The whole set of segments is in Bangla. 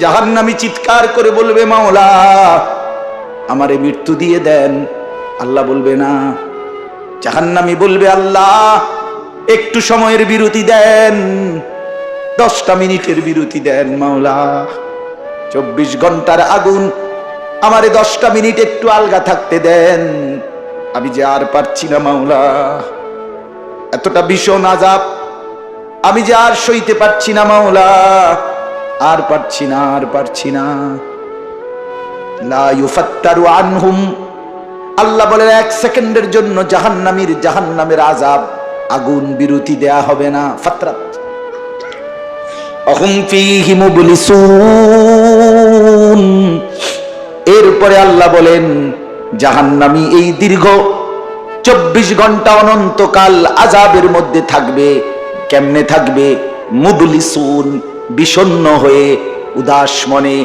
জাহান্নামী চিৎকার করে বলবে, মাওলা আমারে মৃত্যু দিয়ে দেন। আল্লাহ বলবে না। জাহান্নামী বলবে, আল্লাহ একটু সময়ের বিরতি দেন, 10টা মিনিটের বিরতি দেন মাওলা। 24 ঘন্টার আগুন, আমারে 10টা মিনিট একটু আলগা থাকতে দেন, আমি যে আর পারছি না মাওলা, এতটা ভীষণ আযাব আমি যে আর সইতে পারছি না মাওলা, আর পারছি না, আর পারছি না। লা ইউফাত্তারু আনহুম, আল্লাহ বলেন 1 সেকেন্ডের জন্য জাহান্নামের আযাব, আগুন বিরতি দেয়া হবে না। ফাতরাত আহুম ফীহি মুবলিসুন। এরপরে আল্লাহ বলেন জাহান্নামী এই দীর্ঘ 24 ঘন্টা অনন্তকাল আযাবের মধ্যে থাকবে। কেমনে থাকবে? মুবলিসুন, বিষণ্ণ হয়ে, উদাস মনে।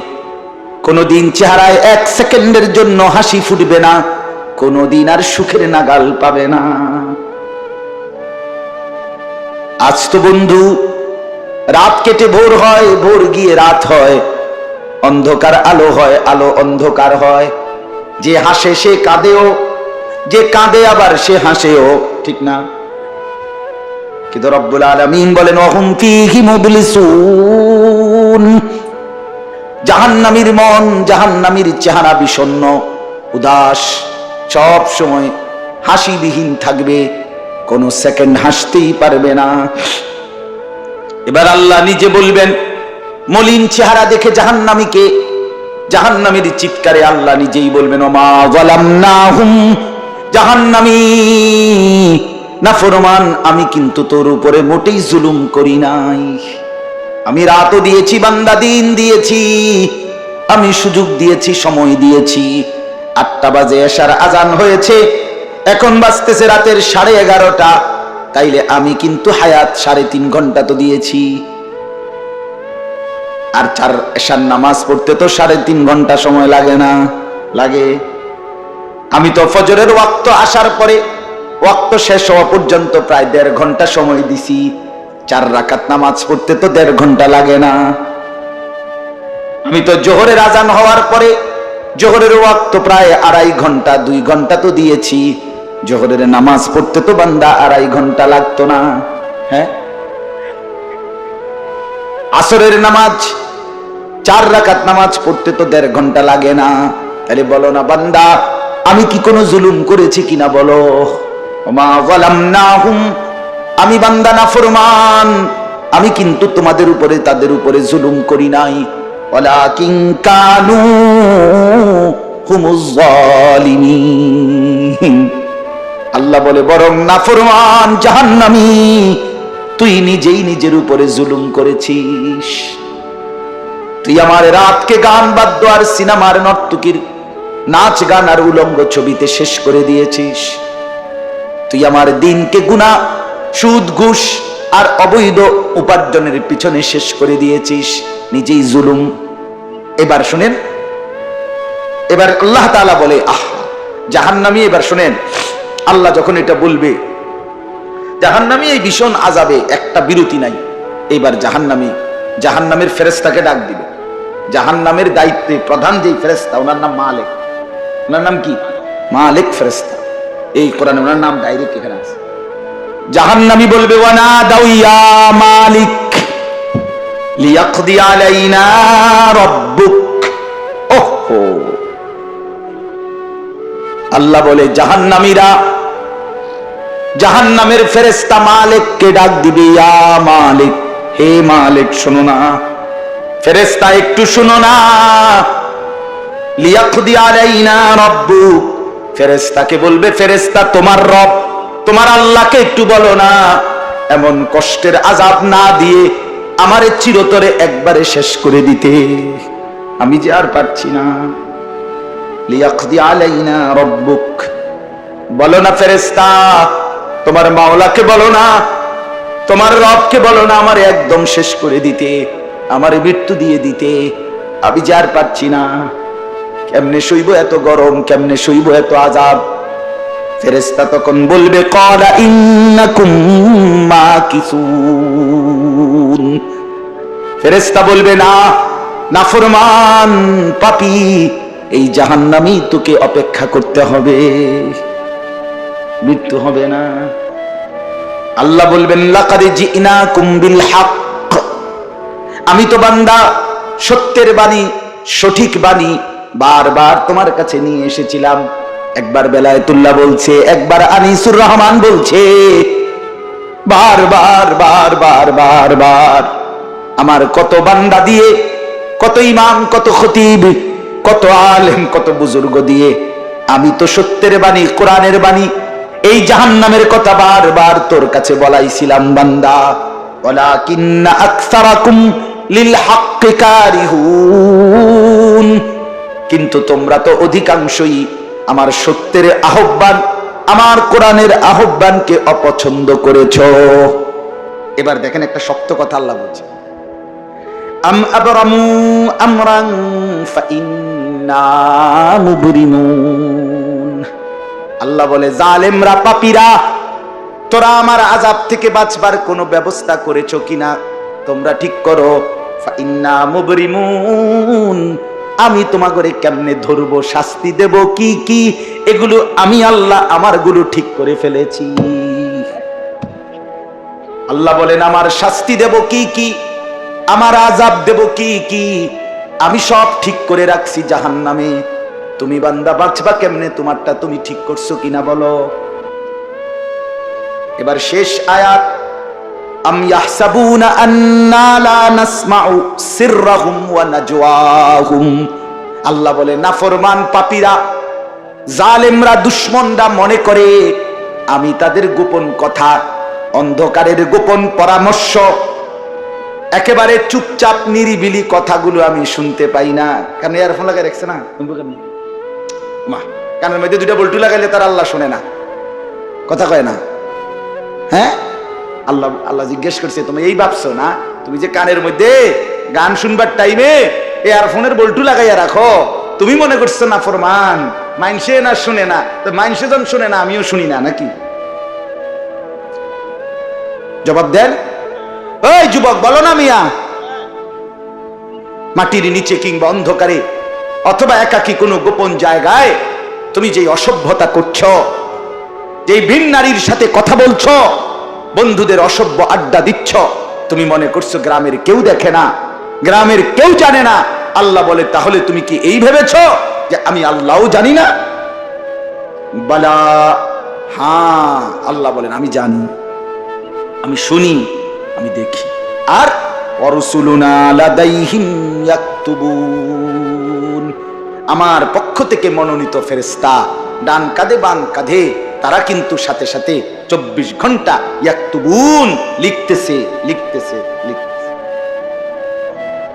কোনদিন চেহারায় 1 সেকেন্ডের জন্য হাসি ফুটবে না, কোনদিন আর সুখের নাগাল পাবে না। আজ তো বন্ধু রাত কেটে ভোর হয়, ভোর গিয়ে রাত হয়, অন্ধকার আলো হয়, আলো অন্ধকার হয়। যে হাসে সে কাঁদেও, যে কাঁদে আবার সে হাসেও, ঠিক না? কিন্তু রব্বুল আলামিন বলেন ওহুম ফীহি মুবলিসুন। জাহান্নামীর মন, জাহান্নামীর চেহারা বিষণ্ণ, উদাস, সব সময় হাসিবিহীন থাকবে, কোন সেকেন্ড হাসতেই পারবে না। এবার আল্লাহ নিজে বলবেন, মলিন চেহারা দেখে জাহান্নামীকে, জাহান্নামীর চিৎকারে আল্লাহ নিজেই বলবেন ওমা যালামনাহুম, জাহান্নামী নাফরমান, আমি কিন্তু তোর উপরে মোটেই জুলুম করি নাই। আমি রাতও দিয়েছি বান্দা, দিন দিয়েছি, আমি সুযোগ দিয়েছি, সময় দিয়েছি। 8টা বাজে এশার আজান হয়েছে, এখন বাজতেছে রাতের 11:30। তাইলে আমি কিন্তু হায়াত 3.5 ঘন্টা তো দিয়েছি, আর 4 এশার নামাজ পড়তে তো 3.5 ঘন্টা সময় লাগে না? লাগে। আমি তো ফজরের ওয়াক্ত আসার পরে ওয়াক্ত শেষ হওয়া পর্যন্ত প্রায় 1.5 ঘন্টা সময় দিছি, 4 রাকাত নামাজ পড়তে তো 1.5 ঘন্টা লাগে না? আমি তো জোহরের আজান হওয়ার পরে জোহরের ওয়াক্ত প্রায় 2.5 ঘন্টা, 2 ঘন্টা তো দিয়েছি, জোহরের নামাজ পড়তে তো বান্দা 2.5 ঘন্টা লাগতো না? হ্যাঁ। আসরের নামাজ 4 রাকাত নামাজ পড়তে তো 1.5 ঘন্টা লাগে না? তাহলে বলো না বান্দা, আমি কি কোনো জুলুম করেছি কিনা বলো? ওমা যালামনাহুম, আমি বান্দা নাফরমান, আমি কিন্তু তোমাদের উপরে, তাদের উপরে জুলুম করি নাই। ওয়ালাকিন কানু হুমুজ জালিমিন। আল্লাহ বলে বরং নাফরমান জাহান্নামী, তুই নিজেই নিজের উপরে জুলুম করেছিস। তুই আমার রাতকে গান বাদ্য আর সিনেমার নর্তকীর নাচ গান আর উলঙ্গ ছবিতে শেষ করে দিয়েছিস। তুই আমার দিনকে গুনাহ, সুদ, ঘুষ আর অবৈধ উপার্জনের পিছনে শেষ করে দিয়েছিস, নিজেই জুলুম। এবার শুনেন, এবার আল্লাহ তাআলা বলে জাহান্নামী, এবার শুনেন আল্লাহ যখন এটা বলবে, জাহান্নামী এই ভীষণ আযাবে একটা বিরতি নাই। এইবার জাহান্নামের ফেরেশতাকে ডাক দিবে। জাহান্নামের দায়িত্বে প্রধান যেই ফেরেশতা, ওনার নাম মালিক। ওনার নাম কি? মালিক ফেরেশতা। এই কোরআনে ওনার নাম ডাইরেক্ট এখানে আছে। জাহান্নামী বলবে ওয়ানা দাউয়া মালিক লিয়াকদি আলাইনা রাব্বুক। ওহো, আল্লাহ বলে জাহান্নামীরা, জাহান্নামের ফেরেশতা মালিককে ডাক দিবে, ইয়া মালিক, হে মালিক শোনো না, ফেরেশতা একটু শোনো না। লিয়াকদি আলাইনা রাব্বুক, ফেরেশতাকে বলবে, ফেরেশতা তোমার রব, তোমার আল্লাহকে একটু বলো না এমন কষ্টের আযাব না দিয়ে আমারে চিরতরে একবারে শেষ করে দিতে, আমি যে আর পারছি না। লিয়াকদি আলাইনা রাব্বুক, বলো না ফেরেশতা, তোমার মাওলাকে বলো না, তোমার রবকে বলো না আমারে একদম শেষ করে দিতে, আমারে মৃত্যু দিয়ে দিতে, আমি যে আর পারছি না। কেমনে সইব এত গরম, কেমনে সইব এত আযাব? ফেরেশতা তখন বলবে ক্বালা ইন্নাকুম মাকিসুন। ফেরেশতা বলবে না, নাফরমান পাপী, এই জাহান্নামী তোকে অপেক্ষা করতে হবে, মৃত্যু হবে না। আল্লাহ বলবেন লাকাদ জিনাকুম বিল হক, আমি তো বান্দা সত্যের বাণী, সঠিক বাণী বারবার তোমার কাছে নিয়ে এসেছিলাম। একবার বেলায়েতুল্লাহ বলছে, একবার আনিসুর রহমান বলছে, বারবার বারবার বারবার আমার কত বান্দা দিয়ে, কত ইমাম, কত খতিব, কত আলেম, কত বুজুর্গ দিয়ে আমি তো সত্যের বাণী, কোরআনের বাণী, এই জাহান্নামের কথা বারবার তোর কাছে বলাইছিলাম বান্দা। ওয়ালাকিন্না আকসারাকুম লিল হাক্কি কারিহুন, কিন্তু তোমরা তো অধিকাংশই আমার সত্যের আহ্বান, আমার কোরআনের আহ্বানকে অপছন্দ করেছো। এবার দেখেন একটা শক্ত কথা আল্লাহ বলছে, আম আবরামু আমরান ফাইন্না মুবরিমুন। আল্লাহ বলে, জালেমরা, পাপীরা, তোরা আমার আযাব থেকে বাঁচবার কোনো ব্যবস্থা করেছো কিনা তোমরা ঠিক করো। ফাইন্না মুবরিমুন, আমি তোমাগরে কেমনে ধরবো, শাস্তি দেব কি কি, এগুলো আমি আল্লাহ আমারগুলো ঠিক করে ফেলেছি। আল্লাহ বলেন, আমার শাস্তি দেব কি কি, আমার আযাব দেব কি কি, আমি সব ঠিক করে রাখছি জাহান্নামে। তুমি বান্দা বাঁচবা কেমনে, তোমারটা তুমি ঠিক করছো কিনা বলো। এবার শেষ আয়াত, আম ইয়াহসাবুনা আন্না লা নাসমাউ সিররাহুম ওয়া নাজওয়াহুম। আল্লাহ বলে, নাফরমান পাপীরা, জালেমরা, দুশমনরা মনে করে আমি তাদের গোপন কথা, অন্ধকারের গোপন পরামর্শ, একেবারে চুপচাপ নিরিবিলি কথাগুলো আমি শুনতে পাই না। কারণ ইয়ারফোন লাগাই রাখছে না, মা কানের মধ্যে দুইটা বল্টু লাগাইলে তার আল্লাহ শুনে না, কথা কয় না। হ্যাঁ, আল্লাহ আল্লাহ জিজ্ঞেস করছে, তুমি এই ভাবছো না তুমি যে কানের মধ্যে গান শুনবার টাইমে ইয়ারফোনের বল্টু লাগাইয়া রাখো, তুমি মনে করছো না ফরমান মাইনসে না শুনে না, তো মাইনসে যখন শুনে না আমিও শুনি না নাকি? জবাব দেন, ওই যুবক বলো না মিয়া, মাটির নিচে কিংবা অন্ধকারে অথবা একাকী কোনো গোপন জায়গায় তুমি যে অসভ্যতা করছো, যে ভিন নারীর সাথে কথা বলছো, বন্ধুদের অসভ্য আড্ডা দিচ্ছ, তুমি মনে করছো গ্রামের কেউ দেখে না, গ্রামের কেউ জানে না। আল্লাহ বলে, তাহলে তুমি কি এই ভেবেছো যে আমি আল্লাহও জানি না? বালা, হ্যাঁ, আল্লাহ বলেন আমি জানি, আমি শুনি, আমি দেখি। আর ওয়ারসুলুনা লাদাইহিম ইয়াকতুবুন, আমার পক্ষ থেকে মনোনীত ফেরেশতা ডান কাঁধে বাম কাঁধে, তারা কিন্তু সাথে সাথে 24 ঘন্টা ইয়াকতুবুন, লিখতেছে লিখতেছে লিখতেছে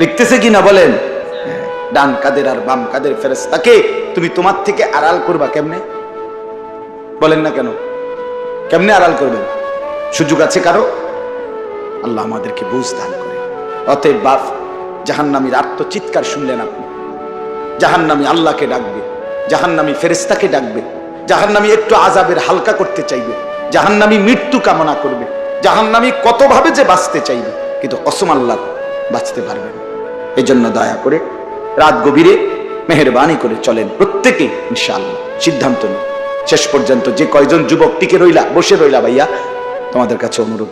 লিখতেছে কিনা বলেন? ডান কাঁধের আর বাম কাঁধের ফেরেশতাকে তুমি তোমার থেকে আড়াল করবা কেমনে? বলেন না কেন? কেমনে আড়াল করবেন? সুযোগ আছে কারো? আল্লাহ আমাদেরকে বুঝ দান করে। অতএব বাপ, জাহান্নামীর আর্তচিৎকার শুনলেন আপনি, জাহান্নামী আল্লাহকে ডাকবে, জাহান্নামী ফেরেশতাকে ডাকবে, জাহান্নামী একটু আযাবের হালকা করতে চাইবে, জাহান্নামী মৃত্যু কামনা করবে, জাহান্নামী কত ভাবে যে বাঁচতে চাইবে, কিন্তু কসম আল্লাহ বাঁচতে পারবে না। এই জন্য দয়া করে রাত গভীরে মেহেরবানি করে চলেন প্রত্যেকে, ইনশাআল্লাহ সিদ্ধান্ত নিন। শেষ পর্যন্ত যে কয়জন যুবক টিকে রইলা, বসে রইলা, ভাইয়া তোমাদের কাছে অনুরোধ,